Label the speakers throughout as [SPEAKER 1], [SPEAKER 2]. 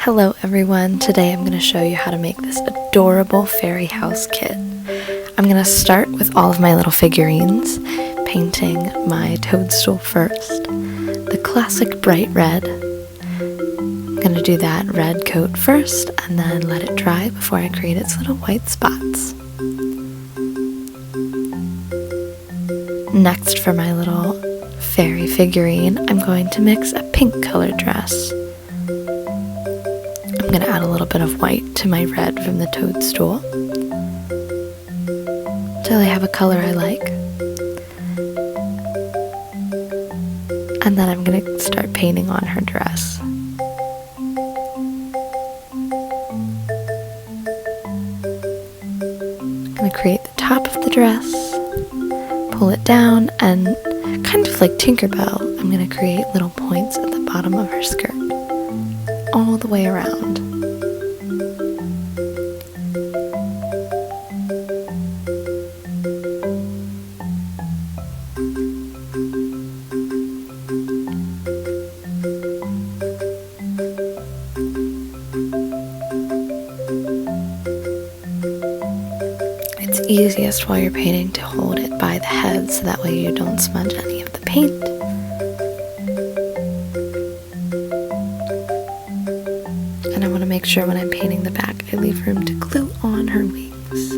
[SPEAKER 1] Hello everyone, today I'm going to show you how to make this adorable fairy house kit. I'm going to start with all of my little figurines, painting my toadstool first, the classic bright red. I'm going to do that red coat first and then let it dry before I create its little white spots. Next, for my little fairy figurine, I'm going to mix a pink colored dress. I'm going to add a little bit of white to my red from the toadstool until I have a color I like. And then I'm going to start painting on her dress. I'm going to create the top of the dress, pull it down, and kind of like Tinkerbell, I'm going to create little points at the bottom of her skirt, all the way around. It's easiest while you're painting to hold it by the head so that way you don't smudge any of the paint. And I want to make sure when I'm painting the back I leave room to glue on her wings.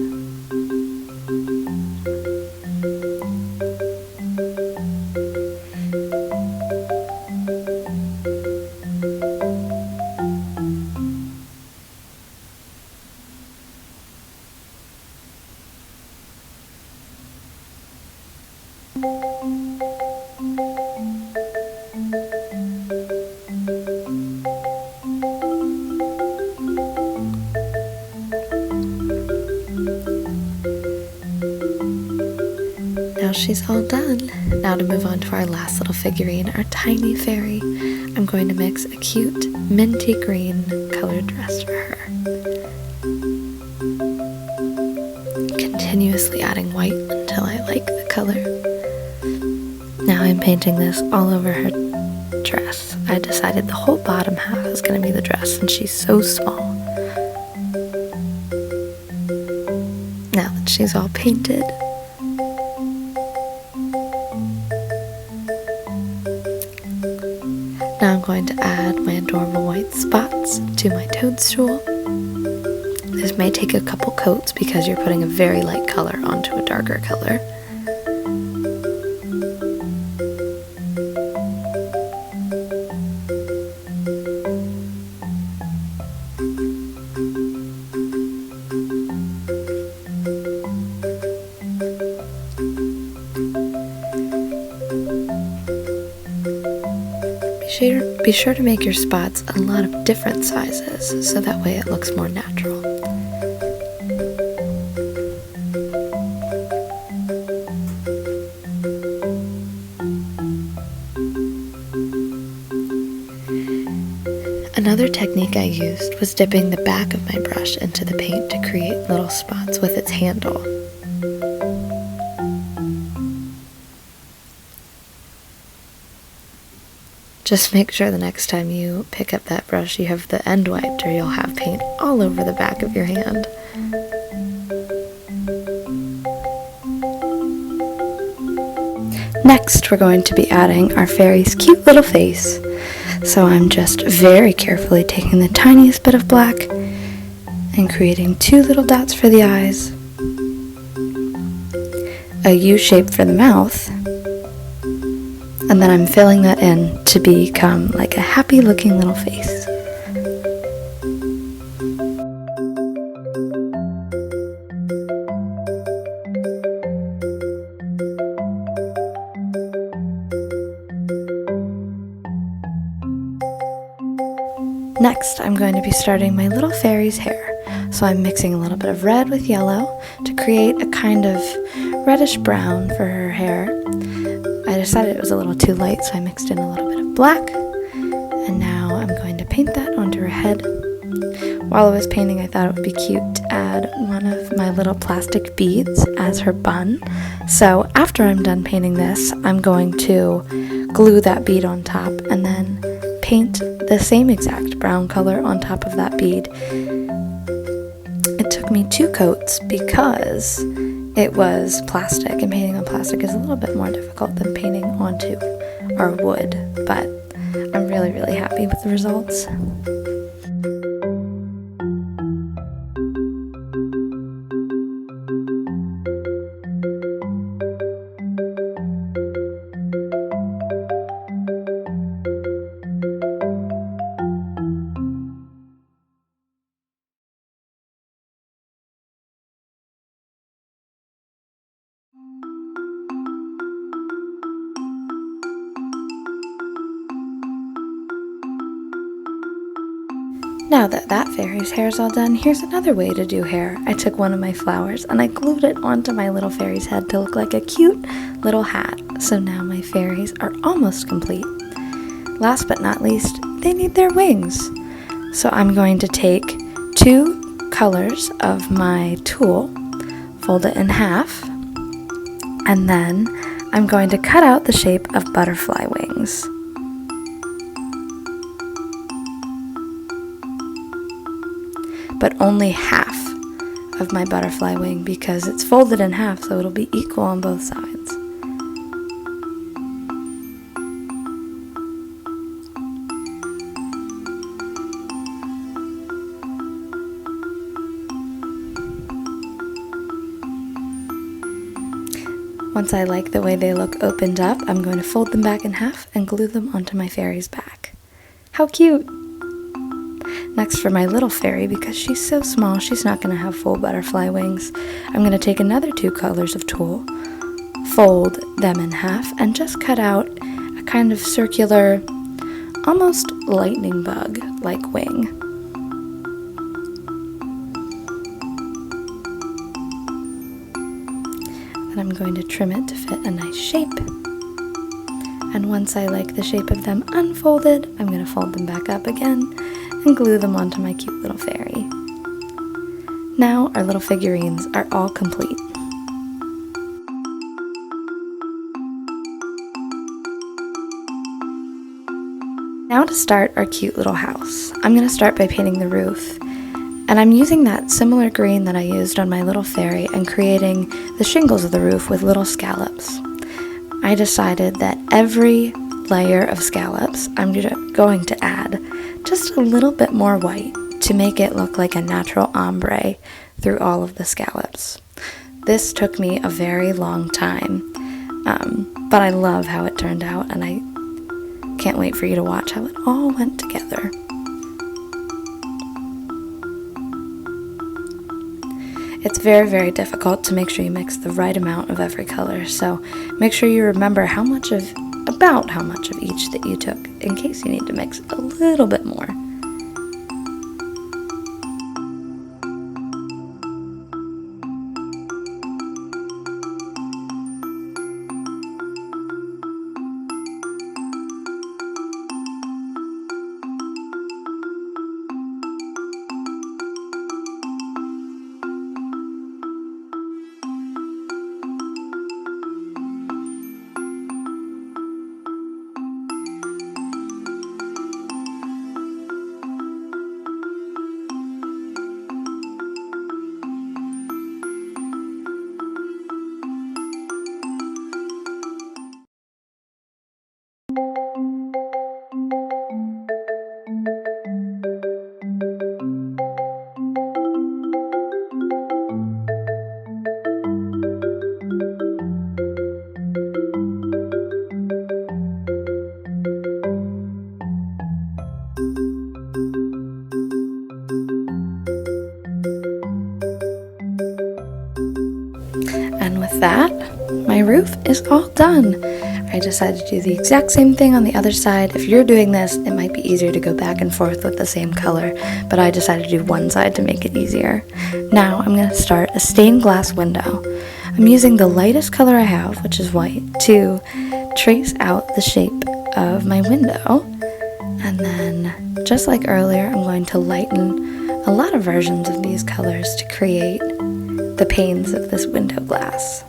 [SPEAKER 1] Now she's all done. Now to move on to our last little figurine, our tiny fairy. I'm going to mix a cute minty green colored dress for her. Continuously adding white until I like the color. Now I'm painting this all over her dress. I decided the whole bottom half is going to be the dress and she's so small. Now that she's all painted, now I'm going to add my adorable white spots to my toadstool. This may take a couple coats because you're putting a very light color onto a darker color. Be sure to make your spots a lot of different sizes so that way it looks more natural. Another technique I used was dipping the back of my brush into the paint to create little spots with its handle. Just make sure the next time you pick up that brush you have the end wiped or you'll have paint all over the back of your hand. Next, we're going to be adding our fairy's cute little face. So I'm just very carefully taking the tiniest bit of black and creating two little dots for the eyes, a U shape for the mouth, and then I'm filling that in to become like a happy looking little face. Next, I'm going to be starting my little fairy's hair. So I'm mixing a little bit of red with yellow to create a kind of reddish brown for her hair. I decided it was a little too light, so I mixed in a little bit of black. And now I'm going to paint that onto her head. While I was painting, I thought it would be cute to add one of my little plastic beads as her bun. So after I'm done painting this, I'm going to glue that bead on top and then paint the same exact brown color on top of that bead. It took me 2 coats because it was plastic, and painting on plastic is a little bit more difficult than painting onto our wood, but I'm really, really happy with the results. Now that fairy's hair is all done, here's another way to do hair. I took one of my flowers and I glued it onto my little fairy's head to look like a cute little hat. So now my fairies are almost complete. Last but not least, they need their wings. So I'm going to take 2 colors of my tulle, fold it in half, and then I'm going to cut out the shape of butterfly wings. But only half of my butterfly wing because it's folded in half, so it'll be equal on both sides. Once I like the way they look opened up, I'm going to fold them back in half and glue them onto my fairy's back. How cute! Next, for my little fairy, because she's so small, she's not going to have full butterfly wings, I'm going to take another 2 colors of tulle, fold them in half, and just cut out a kind of circular, almost lightning bug-like wing. And I'm going to trim it to fit a nice shape. And once I like the shape of them unfolded, I'm going to fold them back up again and glue them onto my cute little fairy. Now our little figurines are all complete. Now to start our cute little house. I'm going to start by painting the roof. And I'm using that similar green that I used on my little fairy and creating the shingles of the roof with little scallops. I decided that every layer of scallops I'm going to add just a little bit more white to make it look like a natural ombre through all of the scallops. This took me a very long time, but I love how it turned out, and I can't wait for you to watch how it all went together. It's very, very difficult to make sure you mix the right amount of every color, so make sure you remember about how much of each that you took, in case you need to mix a little bit more. And with that, my roof is all done. I decided to do the exact same thing on the other side. If you're doing this, it might be easier to go back and forth with the same color, but I decided to do one side to make it easier. Now I'm going to start a stained glass window. I'm using the lightest color I have, which is white, to trace out the shape of my window. And then, just like earlier, I'm going to lighten a lot of versions of these colors to create the panes of this window glass.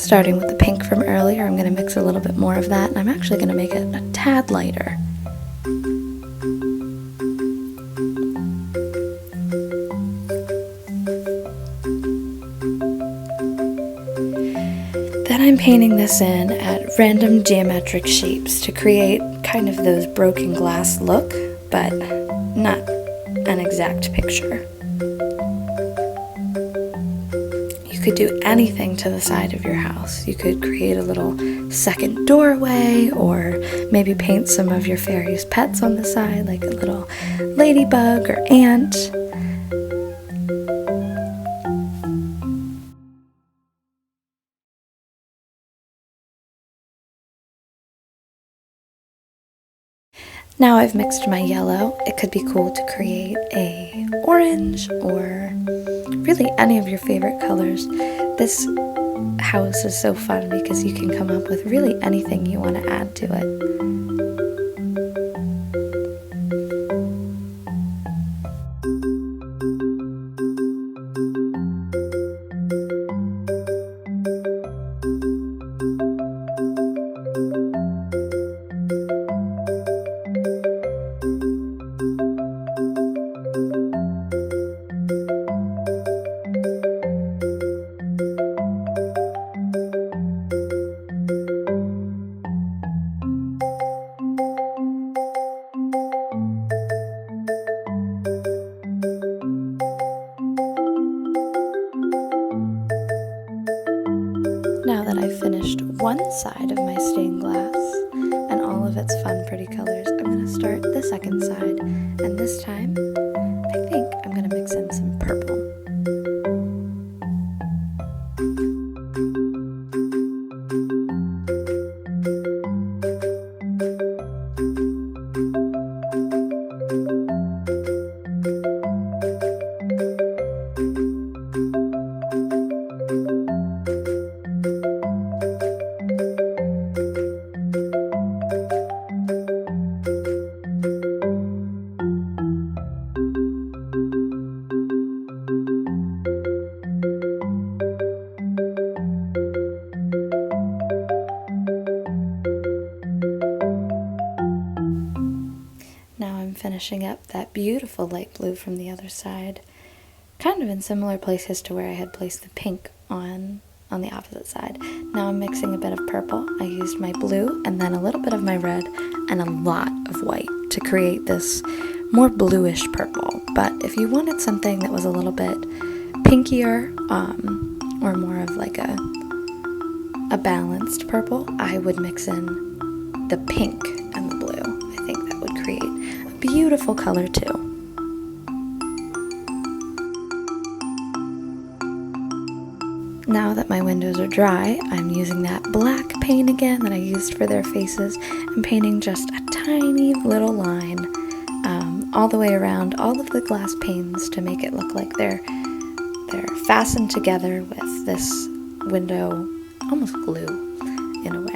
[SPEAKER 1] Starting with the pink from earlier, I'm going to mix a little bit more of that, and I'm actually going to make it a tad lighter. Then I'm painting this in at random geometric shapes to create kind of those broken glass look, but not an exact picture. You could do anything to the side of your house. You could create a little second doorway, or maybe paint some of your fairy's pets on the side, like a little ladybug or ant. Now I've mixed my yellow. It could be cool to create a orange or really any of your favorite colors. This house is so fun because you can come up with really anything you want to add to it. Now that I've finished one side of my stained glass and all of its fun, pretty colors, I'm going to start the second side, and this time, I think I'm going to mix in some purple. Finishing up that beautiful light blue from the other side, kind of in similar places to where I had placed the pink on the opposite side. Now I'm mixing a bit of purple. I used my blue and then a little bit of my red and a lot of white to create this more bluish purple. But if you wanted something that was a little bit pinkier or more of like a balanced purple, I would mix in the pink and the blue. I think that would create a beautiful color too. Now that my windows are dry, I'm using that black paint again that I used for their faces and painting just a tiny little line all the way around all of the glass panes to make it look like they're fastened together with this window, almost glue in a way.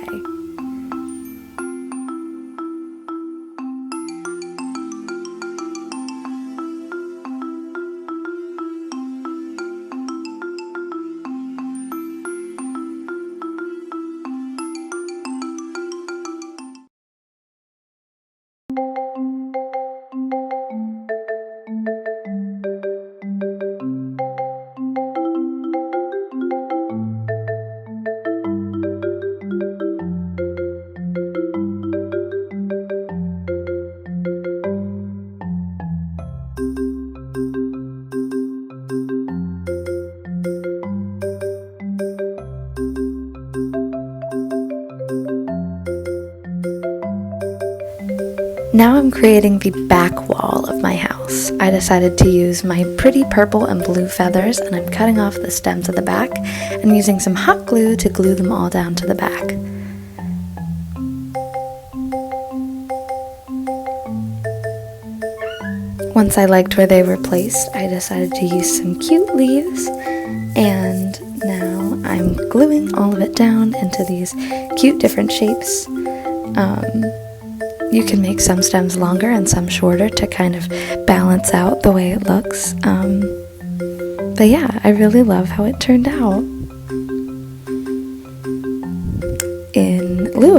[SPEAKER 1] Now I'm creating the back wall of my house. I decided to use my pretty purple and blue feathers, and I'm cutting off the stems at the back and using some hot glue to glue them all down to the back. Once I liked where they were placed, I decided to use some cute leaves, and now I'm gluing all of it down into these cute different shapes. You can make some stems longer and some shorter to kind of balance out the way it looks. But yeah, I really love how it turned out.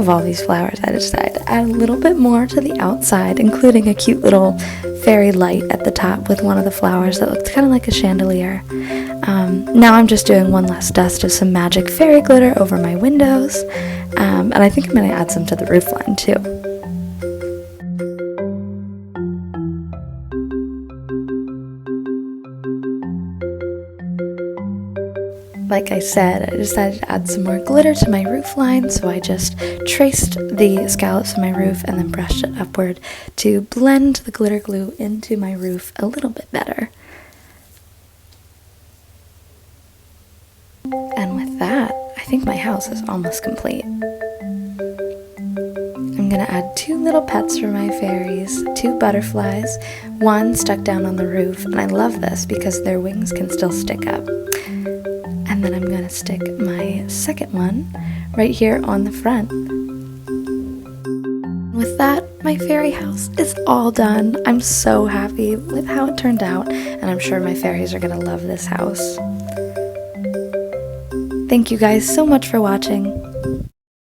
[SPEAKER 1] of all these flowers, I decided to add a little bit more to the outside, including a cute little fairy light at the top with one of the flowers that looked kind of like a chandelier. Now I'm just doing one last dust of some magic fairy glitter over my windows, and I think I'm going to add some to the roofline too. Like I said, I decided to add some more glitter to my roof line, so I just traced the scallops of my roof and then brushed it upward to blend the glitter glue into my roof a little bit better. And with that, I think my house is almost complete. I'm gonna add 2 little pets for my fairies, 2 butterflies, one stuck down on the roof, and I love this because their wings can still stick up. And then I'm going to stick my second one right here on the front. With that, my fairy house is all done. I'm so happy with how it turned out, and I'm sure my fairies are going to love this house. Thank you guys so much for watching.